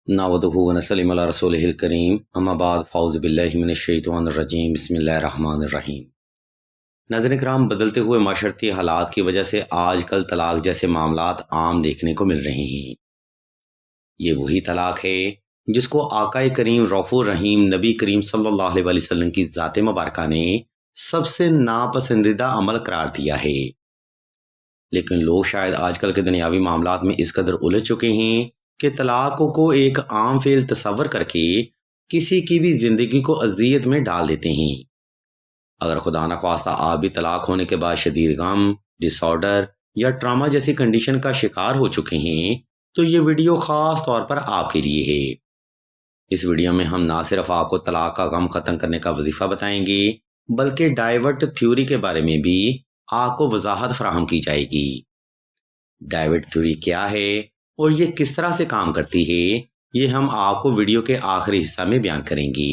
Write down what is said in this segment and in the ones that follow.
नहमदुहु व नसल्लिमु अला रसूलिहिल करीम अम्मा बाद फ़ाउज़ु बिल्लाहि मिनश्शैतानिर रजीम बिस्मिल्लाहिर रहमानिर रहीम। नाज़रीन किराम, बदलते हुए माशरती हालात की वजह से आजकल तलाक जैसे मामलात आम देखने को मिल रहे हैं। ये वही तलाक है जिसको आकाए करीम रऊफ़ुर रहीम नबी करीम सल्लल्लाहु अलैहि वसल्लम की ज़ात मुबारका ने सबसे नापसंदीदा अमल करार दिया है। लेकिन लोग शायद आजकल के दुनियावी मामलात में इस कदर उलझ चुके हैं कि तलाक को एक आम फेल तस्वर करके किसी की भी जिंदगी को अजियत में डाल देते हैं। अगर खुदा न ख्वास्ता आप भी तलाक होने के बाद शदीद गम, डिसऑर्डर या ट्रामा जैसी कंडीशन का शिकार हो चुके हैं तो ये वीडियो खास तौर पर आपके लिए है। इस वीडियो में हम ना सिर्फ आपको तलाक का गम खत्म करने का वजीफा बताएंगे बल्कि डाइवर्ट थ्योरी के बारे में भी आपको वजाहत फराहम की जाएगी। डाइवर्ट थ्योरी क्या है और ये किस तरह से काम करती है, ये हम आपको वीडियो के आखिरी हिस्सा में बयान करेंगे।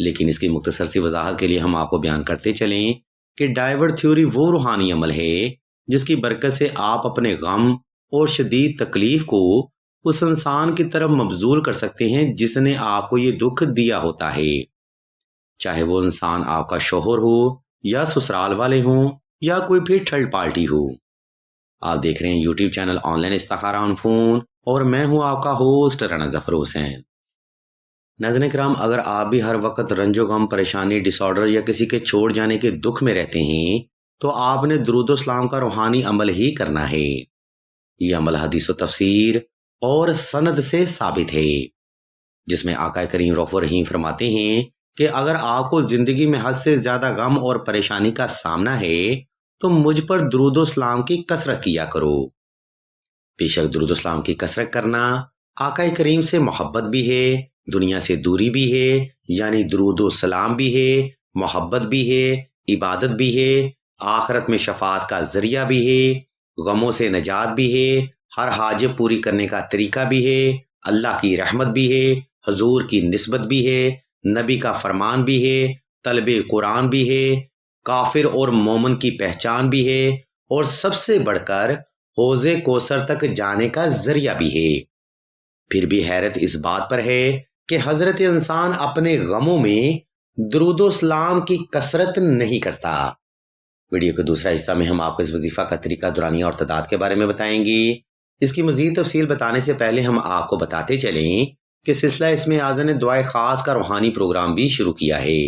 लेकिन इसकी मुख्तसर सी वजाहत के लिए हम आपको बयान करते चलें कि डाइवर्ट थ्योरी वो रूहानी अमल है जिसकी बरकत से आप अपने गम और शदीद तकलीफ को उस इंसान की तरफ मबजूल कर सकते हैं जिसने आपको ये दुख दिया होता है। चाहे वो इंसान आपका शोहर हो या ससुराल वाले हों या कोई भी थर्ड पार्टी हो। आप देख रहे हैं यूट्यूब चैनल ऑनलाइन इस्तिखारा ऑन फोन और मैं हूं आपका होस्ट राना जफर हुसैन। नाज़रीन किराम, अगर आप भी हर वक्त रंजो गम, परेशानी, डिसऑर्डर या किसी के छोड़ जाने के दुख में रहते हैं तो आपने दुरूद सलाम का रूहानी अमल ही करना है। ये अमल हदीस व तफसीर और सनद से साबित है, जिसमें आका करीम रऊफ़ुर रहीम फरमाते हैं कि अगर आपको जिंदगी में हद से ज्यादा गम और परेशानी का सामना है तो मुझ पर दुरूद सलाम की कसरत किया करो। बेशक दुरूद सलाम की कसरत करना आका करीम से मोहब्बत भी है, दुनिया से दूरी भी है, यानी दुरूद सलाम भी है, मोहब्बत भी है, इबादत भी है, आखिरत में शफात का जरिया भी है, गमों से नजात भी है, हर हाजत पूरी करने का तरीका भी है, अल्लाह की रहमत भी है, हजूर की निस्बत भी है, नबी का फरमान भी है, तलबे कुरान भी है, काफिर और मोमन की पहचान भी है और सबसे बढ़कर हौज़े कौसर तक जाने का जरिया भी है। फिर भी हैरत इस बात पर है कि हजरत इंसान अपने गमों में दुरूद सलाम की कसरत नहीं करता। वीडियो के दूसरा हिस्सा में हम आपको इस वजीफा का तरीका, दुरानिया और तदाद के बारे में बताएंगे। इसकी मजीद तफसील बताने से पहले हम आपको बताते चलें कि सिलसिला इसमें आज़ा ने दुआए खास का रूहानी प्रोग्राम भी शुरू किया है।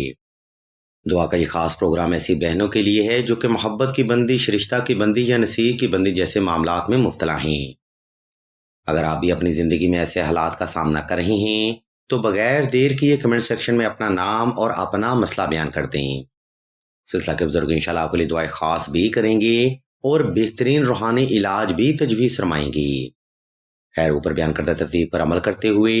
दुआ का ये खास प्रोग्राम ऐसी बहनों के लिए है जो कि मोहब्बत की बंदी, रिश्ता की बंदी या नसीब की बंदी जैसे मामलात में मुब्तला हैं। अगर आप भी अपनी जिंदगी में ऐसे हालात का सामना कर रहे हैं तो बगैर देर किए कमेंट सेक्शन में अपना नाम और अपना मसला बयान कर दें। सिलसिला के बुजुर्ग इंशाल्लाह आपके लिए दुआएं खास भी करेंगे और बेहतरीन रूहानी इलाज भी तजवीज़ फरमाएंगे। खैर, ऊपर बयान करदा तरतीब पर अमल करते हुए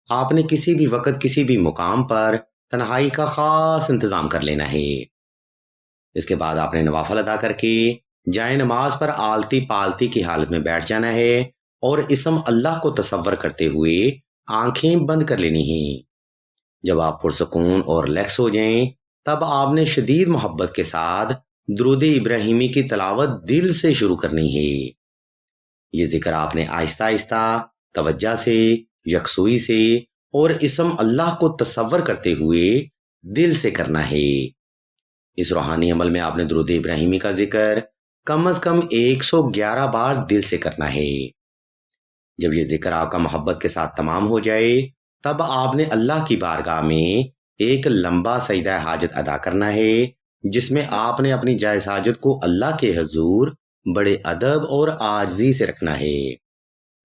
आपने किसी भी वक्त किसी भी मुकाम पर तन्हाई का खास इंतजाम कर लेना है। इसके बाद आपने नवाफल अदा करके जाए नमाज पर आलती पालती की हालत में बैठ जाना है और इसम अल्लाह को तसव्वुर करते हुए आंखें बंद कर लेनी हैं। जब आप पुरसकून और रिलैक्स हो जाएं तब आपने शदीद मोहब्बत के साथ दुरूद इब्राहिमी की तलावत दिल से शुरू करनी है। ये जिक्र आपने आहिस्ता आहिस्ता, तवज्जा से, यकसुई से और इसम अल्लाह को तसव्वुर करते हुए दिल से करना है। इस रूहानी अमल में आपने दुरूद इब्राहिमी का जिक्र कम अज कम 111 बार दिल से करना है। जब ये जिक्र आपका मोहब्बत के साथ तमाम हो जाए तब आपने अल्लाह की बारगाह में एक लंबा सजदा हाजत अदा करना है, जिसमें आपने अपनी जायज हाजत को अल्लाह के हजूर बड़े अदब और आजिज़ी से रखना है।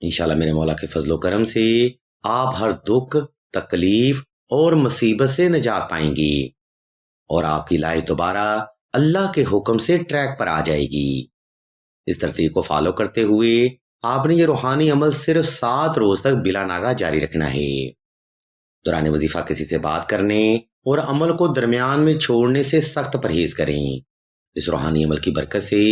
इंशाल्लाह मेरे मौला के फजलो करम से आप हर दुख, तकलीफ और मुसीबत से निजात पाएंगी और आपकी लाइफ दोबारा अल्लाह के हुक्म से ट्रैक पर आ जाएगी। इस तरतीब को फॉलो करते हुए आपने ये रूहानी अमल सिर्फ 7 रोज तक बिला नागा जारी रखना है। दौरान वजीफा किसी से बात करने और अमल को दरमियान में छोड़ने से सख्त परहेज करें। इस रूहानी अमल की बरकत से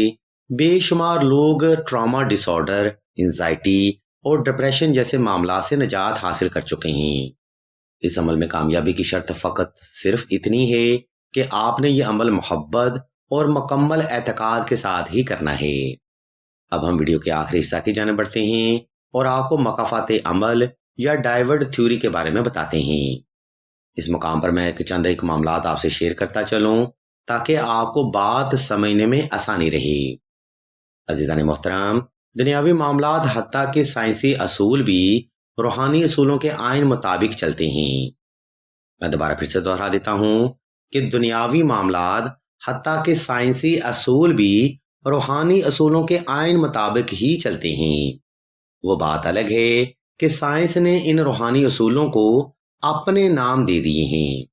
बेशुमार लोग ट्रॉमा, डिसऑर्डर, एंजाइटी और डिप्रेशन जैसे मामला से निजात हासिल कर चुके हैं। इस अमल में कामयाबी की शर्त फकत सिर्फ इतनी है कि आपने ये अमल मोहब्बत और मुकम्मल एतकाद के साथ ही करना है। अब हम वीडियो के आखिरी हिस्सा की जाने बढ़ते हैं और आपको मकाफात अमल یا ڈائیورٹ تھیوری کے بارے میں بتاتے ہیں۔ اس مقام پر میں چند ایک معاملات آپ سے شیئر کرتا چلوں تاکہ آپ کو بات سمجھنے میں آسانی رہے۔ عزیزان محترم، دنیاوی معاملات حتیٰ کہ سائنسی اصول بھی روحانی اصولوں کے آئین مطابق چلتے ہیں۔ میں دوبارہ پھر سے دوہرا دیتا ہوں کہ دنیاوی معاملات حتیٰ کہ سائنسی اصول بھی روحانی اصولوں کے آئین مطابق ہی چلتے ہیں۔ وہ بات الگ ہے کہ سائنس نے ان روحانی اصولوں کو اپنے نام دے دیے ہیں۔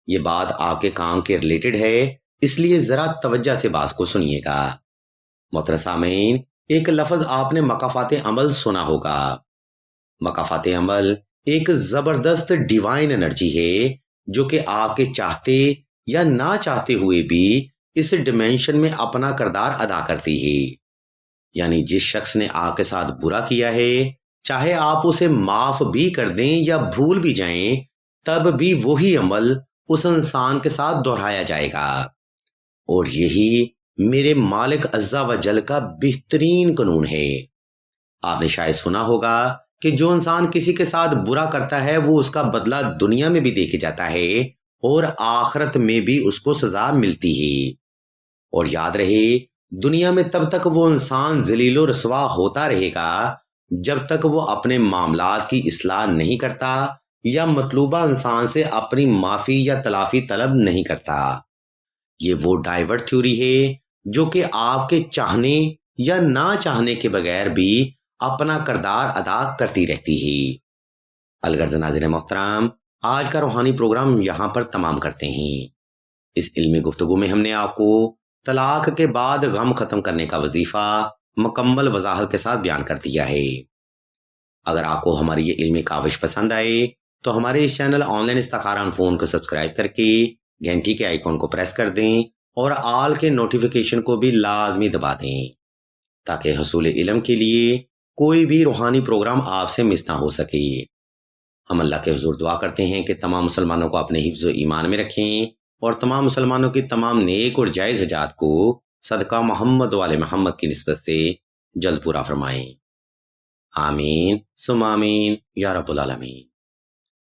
یہ بات آپ کے کام کے ریلیٹڈ ہے، اس لیے ذرا توجہ سے بات کو سنیے گا۔ محترم سامعین، ایک لفظ آپ نے مکافات عمل سنا ہوگا۔ مکافات عمل ایک زبردست ڈیوائن انرجی ہے جو کہ آپ کے چاہتے یا نہ چاہتے ہوئے بھی اس ڈیمینشن میں اپنا کردار ادا کرتی ہے۔ یعنی جس شخص نے آپ کے ساتھ برا کیا ہے، چاہے آپ اسے معاف بھی کر دیں یا بھول بھی جائیں، تب بھی وہی عمل اس انسان کے ساتھ دہرایا جائے گا۔ اور یہی میرے مالک عز و جل کا بہترین قانون ہے۔ آپ نے شاید سنا ہوگا کہ جو انسان کسی کے ساتھ برا کرتا ہے وہ اس کا بدلہ دنیا میں بھی دے کے جاتا ہے اور آخرت میں بھی اس کو سزا ملتی ہے۔ اور یاد رہے، دنیا میں تب تک وہ انسان ذلیل و رسوا ہوتا رہے گا جب تک وہ اپنے معاملات کی اصلاح نہیں کرتا یا مطلوبہ انسان سے اپنی معافی یا تلافی طلب نہیں کرتا۔ یہ وہ ڈائیورٹ تھیوری ہے جو کہ آپ کے چاہنے یا نہ چاہنے کے بغیر بھی اپنا کردار ادا کرتی رہتی ہے۔ الغرض ناظرین محترم، آج کا روحانی پروگرام یہاں پر تمام کرتے ہیں۔ اس علمی گفتگو میں ہم نے آپ کو طلاق کے بعد غم ختم کرنے کا وظیفہ مکمل وضاحت کے ساتھ بیان کر دیا ہے۔ اگر آپ کو ہماری یہ علمی کاوش پسند آئے تو ہمارے اس چینل آن لائن استخارہ آن فون کو سبسکرائب کر کے گھنٹی کے آئیکن کو پریس کر دیں اور آل کے نوٹیفیکیشن کو بھی لازمی دبا دیں تاکہ حصول علم کے لیے کوئی بھی روحانی پروگرام آپ سے مس نہ ہو سکے۔ ہم اللہ کے حضور دعا کرتے ہیں کہ تمام مسلمانوں کو اپنے حفظ و ایمان میں رکھیں اور تمام مسلمانوں کی تمام نیک اور جائز حاجات کو صدقہ محمد والے محمد کی نسبت سے جلد پورا فرمائیں۔ آمین ثم آمین یا رب العالمین۔